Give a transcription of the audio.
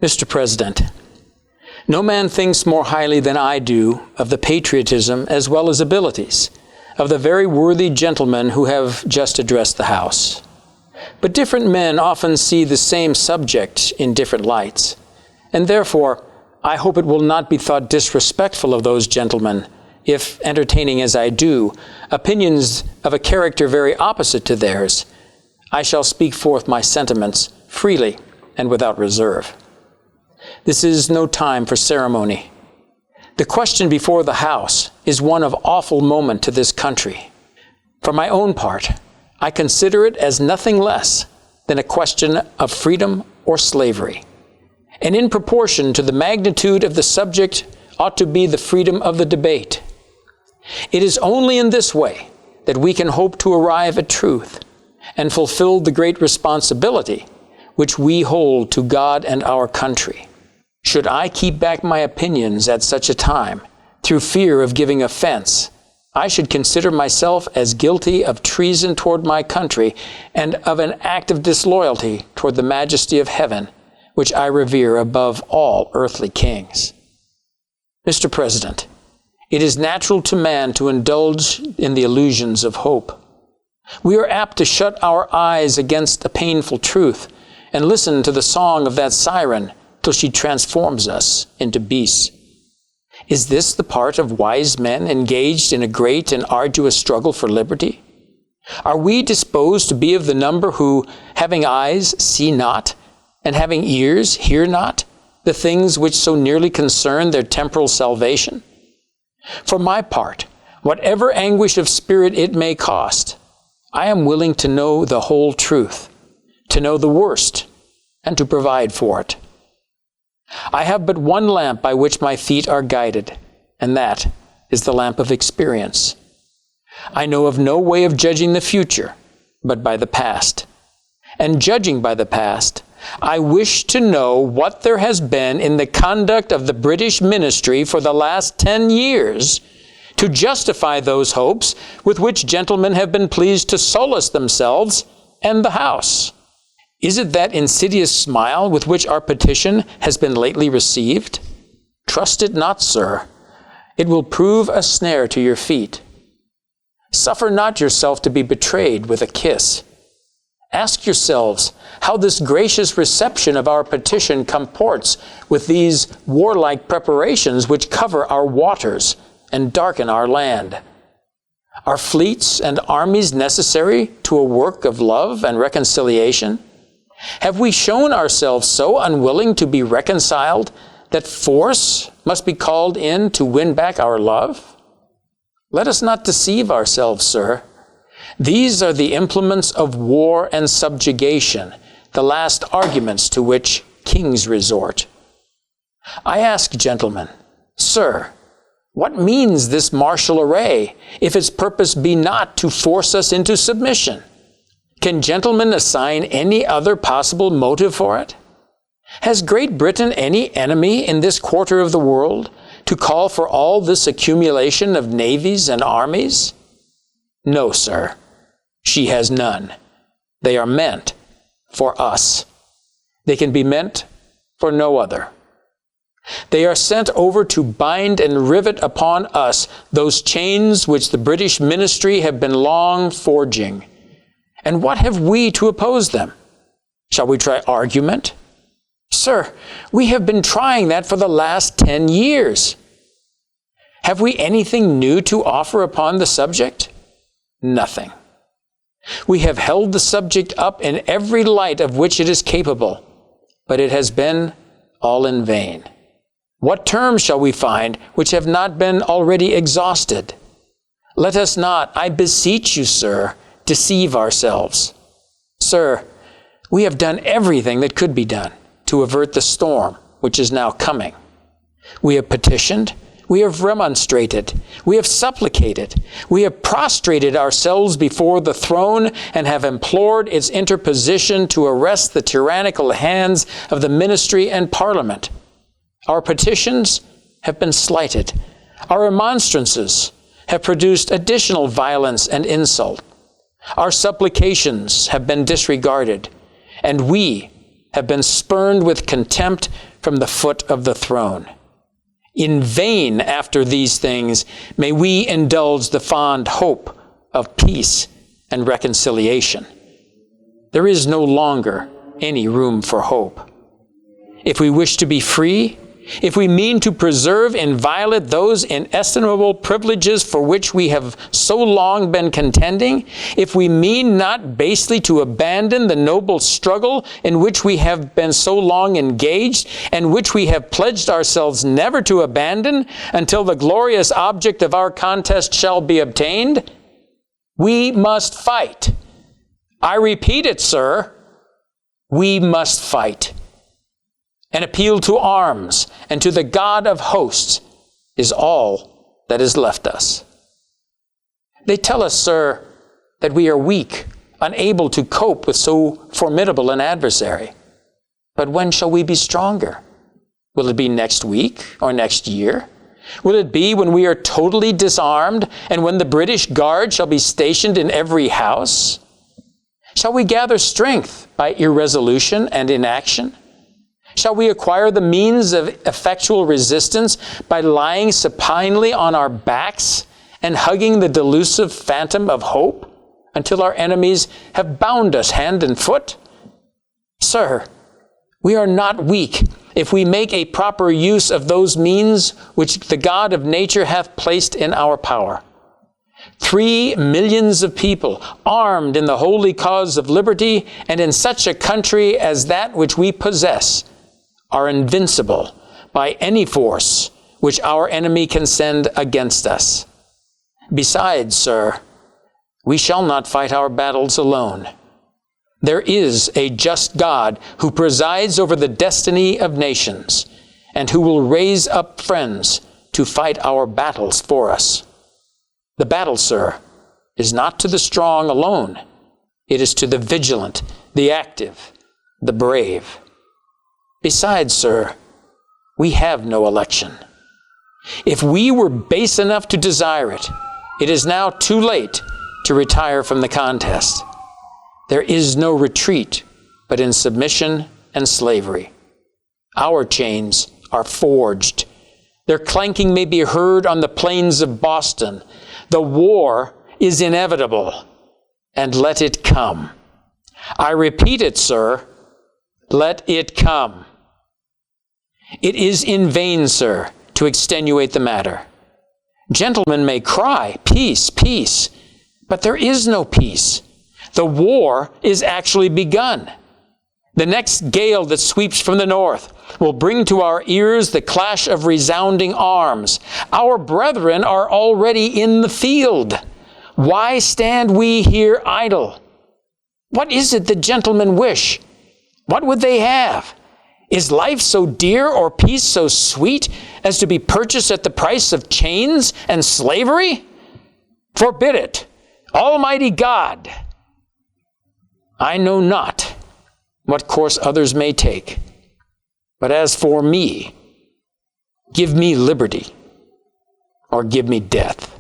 Mr. President, no man thinks more highly than I do of the patriotism as well as abilities of the very worthy gentlemen who have just addressed the House. But different men often see the same subject in different lights, and therefore I hope it will not be thought disrespectful of those gentlemen if, entertaining as I do, opinions of a character very opposite to theirs, I shall speak forth my sentiments freely and without reserve. This is no time for ceremony. The question before the House is one of awful moment to this country. For my own part, I consider it as nothing less than a question of freedom or slavery. And in proportion to the magnitude of the subject ought to be the freedom of the debate. It is only in this way that we can hope to arrive at truth and fulfill the great responsibility which we hold to God and our country. Should I keep back my opinions at such a time, through fear of giving offense, I should consider myself as guilty of treason toward my country and of an act of disloyalty toward the majesty of heaven, which I revere above all earthly kings. Mr. President, it is natural to man to indulge in the illusions of hope. We are apt to shut our eyes against a painful truth and listen to the song of that siren till she transforms us into beasts. Is this the part of wise men engaged in a great and arduous struggle for liberty? Are we disposed to be of the number who, having eyes, see not, and having ears, hear not, the things which so nearly concern their temporal salvation? For my part, whatever anguish of spirit it may cost, I am willing to know the whole truth, to know the worst, and to provide for it. I have but one lamp by which my feet are guided, and that is the lamp of experience. I know of no way of judging the future, but by the past. And judging by the past, I wish to know what there has been in the conduct of the British ministry for the last 10 years to justify those hopes with which gentlemen have been pleased to solace themselves and the House. Is it that insidious smile with which our petition has been lately received? Trust it not, sir. It will prove a snare to your feet. Suffer not yourself to be betrayed with a kiss. Ask yourselves how this gracious reception of our petition comports with these warlike preparations which cover our waters and darken our land. Are fleets and armies necessary to a work of love and reconciliation? Have we shown ourselves so unwilling to be reconciled that force must be called in to win back our love? Let us not deceive ourselves, sir. These are the implements of war and subjugation, the last arguments to which kings resort. I ask, gentlemen, sir, what means this martial array if its purpose be not to force us into submission? Can gentlemen assign any other possible motive for it? Has Great Britain any enemy in this quarter of the world to call for all this accumulation of navies and armies? No, sir. She has none. They are meant for us. They can be meant for no other. They are sent over to bind and rivet upon us those chains which the British ministry have been long forging. And what have we to oppose them? Shall we try argument? Sir, we have been trying that for the last 10 years. Have we anything new to offer upon the subject? Nothing. We have held the subject up in every light of which it is capable, but it has been all in vain. What terms shall we find which have not been already exhausted? Let us not, I beseech you, sir, deceive ourselves. Sir, we have done everything that could be done to avert the storm which is now coming. We have petitioned, we have remonstrated, we have supplicated, we have prostrated ourselves before the throne and have implored its interposition to arrest the tyrannical hands of the ministry and parliament. Our petitions have been slighted. Our remonstrances have produced additional violence and insult. Our supplications have been disregarded, and we have been spurned with contempt from the foot of the throne. In vain after these things may we indulge the fond hope of peace and reconciliation. There is no longer any room for hope. If we wish to be free, if we mean to preserve inviolate those inestimable privileges for which we have so long been contending, if we mean not basely to abandon the noble struggle in which we have been so long engaged, and which we have pledged ourselves never to abandon until the glorious object of our contest shall be obtained, we must fight. I repeat it, sir, we must fight. An appeal to arms and to the God of hosts is all that is left us. They tell us, sir, that we are weak, unable to cope with so formidable an adversary. But when shall we be stronger? Will it be next week or next year? Will it be when we are totally disarmed and when the British Guard shall be stationed in every house? Shall we gather strength by irresolution and inaction? Shall we acquire the means of effectual resistance by lying supinely on our backs and hugging the delusive phantom of hope until our enemies have bound us hand and foot? Sir, we are not weak if we make a proper use of those means which the God of nature hath placed in our power. 3 millions of people armed in the holy cause of liberty and in such a country as that which we possess are invincible by any force which our enemy can send against us. Besides, sir, we shall not fight our battles alone. There is a just God who presides over the destiny of nations and who will raise up friends to fight our battles for us. The battle, sir, is not to the strong alone. It is to the vigilant, the active, the brave. Besides, sir, we have no election. If we were base enough to desire it, it is now too late to retire from the contest. There is no retreat but in submission and slavery. Our chains are forged. Their clanking may be heard on the plains of Boston. The war is inevitable, and let it come. I repeat it, sir, let it come. It is in vain, sir, to extenuate the matter. Gentlemen may cry, peace, peace, but there is no peace. The war is actually begun. The next gale that sweeps from the north will bring to our ears the clash of resounding arms. Our brethren are already in the field. Why stand we here idle? What is it the gentlemen wish? What would they have? Is life so dear or peace so sweet as to be purchased at the price of chains and slavery? Forbid it, Almighty God! I know not what course others may take, but as for me, give me liberty or give me death.